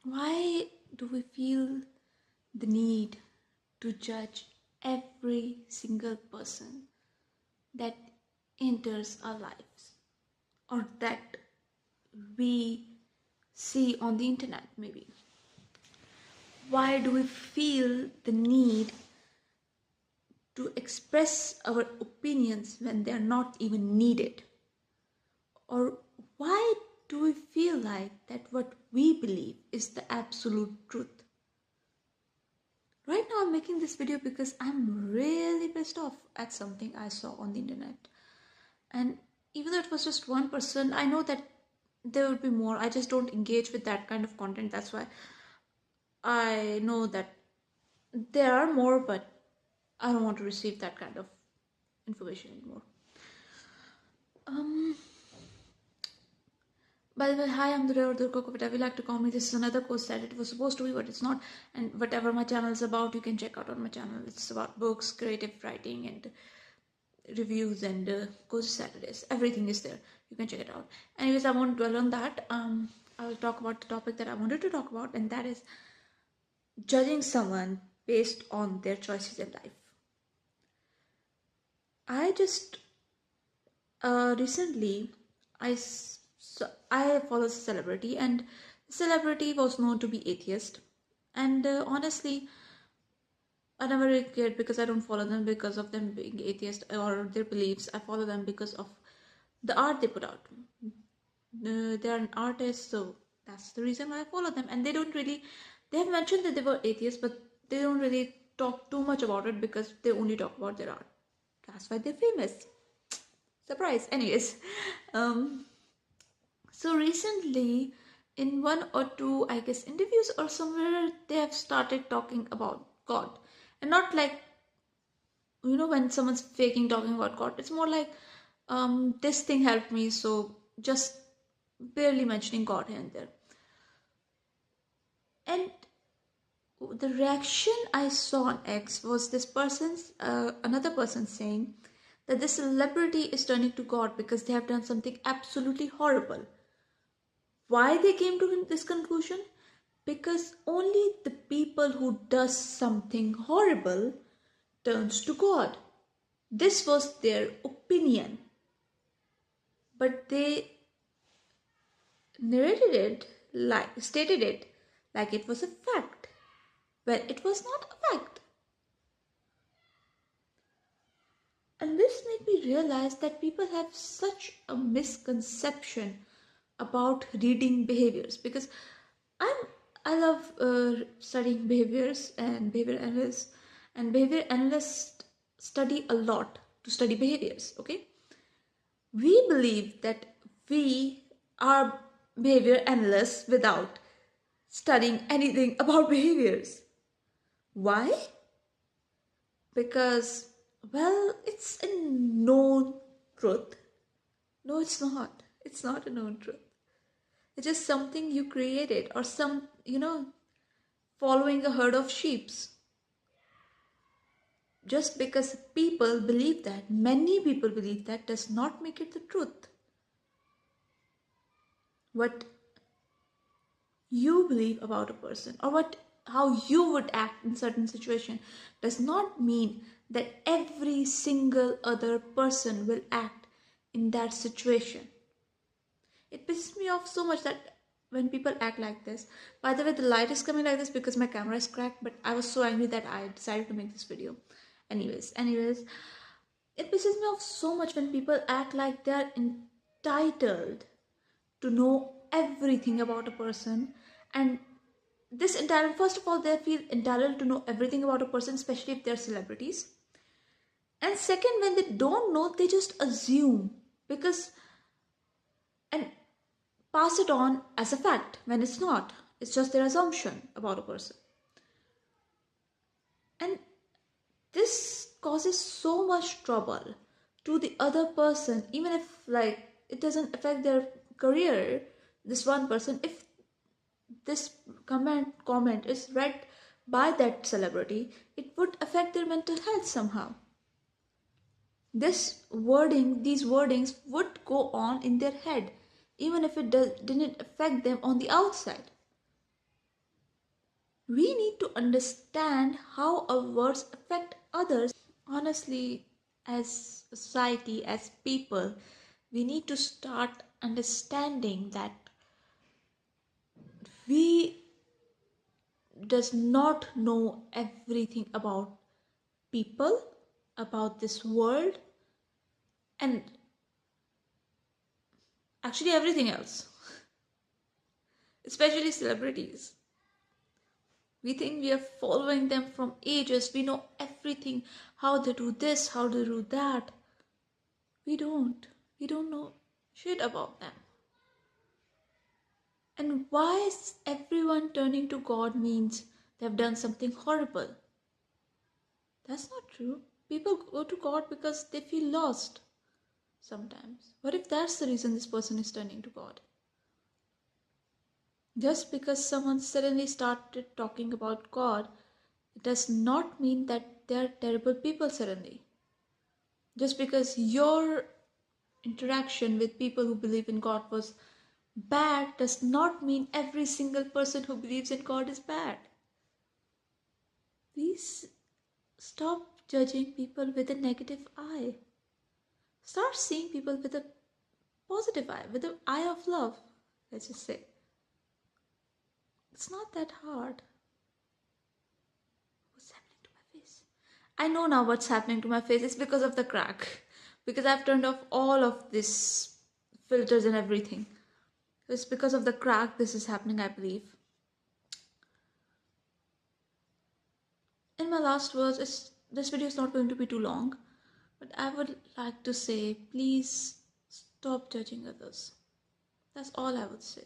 Why do we feel the need to judge every single person that enters our lives or that we see on the internet, maybe? Why do we feel the need to express our opinions when they are not even needed? Or why do we feel like that what we believe is the absolute truth? Right now, I'm making this video because I'm really pissed off at something I saw on the internet. And even though it was just one person, I know that there will be more. I just don't engage with that kind of content. That's why I know that there are more, but I don't want to receive that kind of information anymore. Um, By the way, hi, I'm Durga or Durga, whatever you like to call me. This is another course that it was supposed to be, but it's not. And whatever my channel is about, you can check out on my channel. It's about books, creative writing, and reviews and course Saturdays. Everything is there. You can check it out. Anyways, I won't dwell on that. I will talk about the topic that I wanted to talk about, and that is judging someone based on their choices in life. I just recently I follow a celebrity, and the celebrity was known to be atheist. And honestly, I never really cared because I don't follow them because of them being atheist or their beliefs. I follow them because of the art they put out. They are an artist, so that's the reason why I follow them. And they have mentioned that they were atheists, but they don't really talk too much about it because they only talk about their art. That's why they're famous. Surprise. Anyways, um, so recently, in one or two, I guess, interviews or somewhere, they have started talking about God. And not like, when someone's faking talking about God. It's more like, this thing helped me, so just barely mentioning God here and there. And the reaction I saw on X was another person saying that this celebrity is turning to God because they have done something absolutely horrible. Why they came to this conclusion? Because only the people who does something horrible turns to God. This was their opinion, but they stated it like it was a fact, when it was not a fact. And this made me realize that people have such a misconception about reading behaviors, because I love studying behaviors and behavior analysts, and behavior analysts study a lot to study behaviors. Okay, we believe that we are behavior analysts without studying anything about behaviors. Why? Because, well, it's a known truth. No, it's not. It's not a known truth. It's just something you created, or following a herd of sheeps. Just because people believe that, many people believe that, does not make it the truth. What you believe about a person, or how you would act in certain situation, does not mean that every single other person will act in that situation. It pisses me off so much that when people act like this. By the way, the light is coming like this because my camera is cracked, but I was so angry that I decided to make this video. Anyways, it pisses me off so much when people act like they're entitled to know everything about a person. And first of all, they feel entitled to know everything about a person, especially if they're celebrities. And second, when they don't know, they just assume, and pass it on as a fact when it's not. It's just their assumption about a person. And this causes so much trouble to the other person, even if it doesn't affect their career. This one person, if this comment is read by that celebrity, it would affect their mental health somehow. These wordings would go on in their head, even if it didn't affect them on the outside. We need to understand how our words affect others. Honestly, as a society, as people, we need to start understanding that we does not know everything about people, about this world, and actually everything else, especially celebrities. We think we are following them from ages. We know everything, how they do this, how they do that. We don't. We don't know shit about them. And why is everyone turning to God means they've done something horrible? That's not true. People go to God because they feel lost sometimes. What if that's the reason this person is turning to God? Just because someone suddenly started talking about God, it does not mean that they are terrible people suddenly. Just because your interaction with people who believe in God was bad does not mean every single person who believes in God is bad. Please stop judging people with a negative eye. Start seeing people with a positive eye, with the eye of love, let's just say. It's not that hard. What's happening to my face? I know now what's happening to my face. It's because of the crack. Because I've turned off all of this filters and everything. It's because of the crack this is happening, I believe. In my last words, this video is not going to be too long, but I would like to say, please stop judging others. That's all I would say.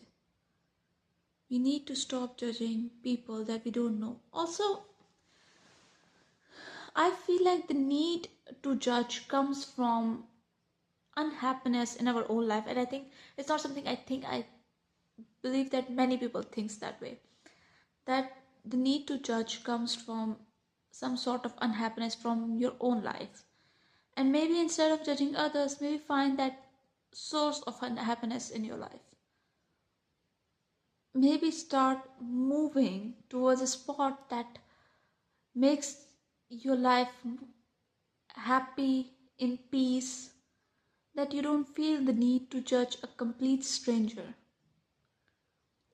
We need to stop judging people that we don't know. Also, I feel like the need to judge comes from unhappiness in our own life, and I think it's not something I believe that many people thinks that way. That the need to judge comes from some sort of unhappiness from your own life. And maybe instead of judging others, maybe find that source of unhappiness in your life. Maybe start moving towards a spot that makes your life happy, in peace, that you don't feel the need to judge a complete stranger.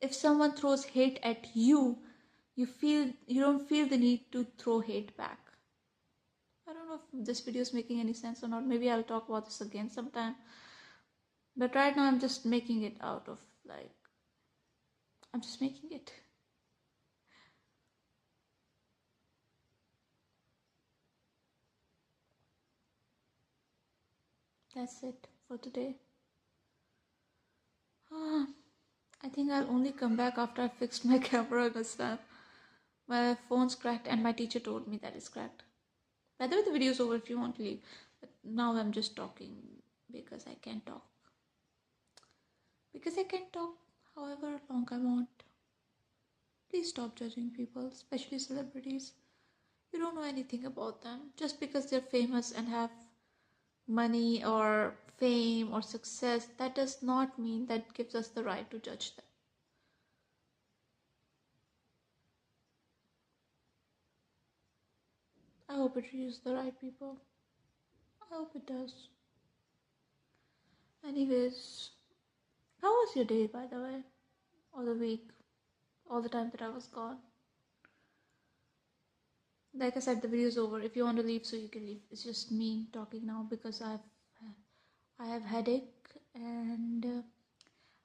If someone throws hate at you, you don't feel the need to throw hate back. I don't know if this video is making any sense or not. Maybe I'll talk about this again sometime. But right now I'm just making it out of I'm just making it. That's it for today. I think I'll only come back after I fixed my camera and stuff. My phone's cracked and my teacher told me that it's cracked. By the way, the video's over if you want to leave. But now I'm just talking because I can talk. Because I can talk however long I want. Please stop judging people, especially celebrities. You don't know anything about them. Just because they're famous and have money or fame or success, that does not mean that gives us the right to judge them. I hope it reaches the right people. I hope it does. Anyways, how was your day, by the way? Or the week? All the time that I was gone? Like I said, the video is over. If you want to leave, so you can leave. It's just me talking now because I have headache and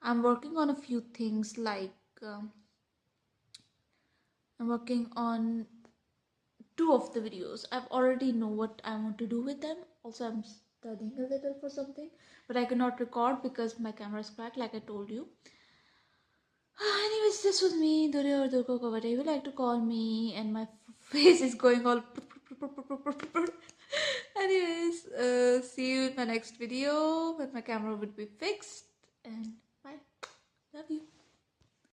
I'm working on a few things I'm working on 2 of the videos. I've already know what I want to do with them. Also, I'm studying a little for something, but I cannot record because my camera is cracked, like I told you. Anyways, this was me, Dure or Durko, whatever you like to call me, and my face is going all. Anyways, see you in my next video when my camera would be fixed, and bye. Love you.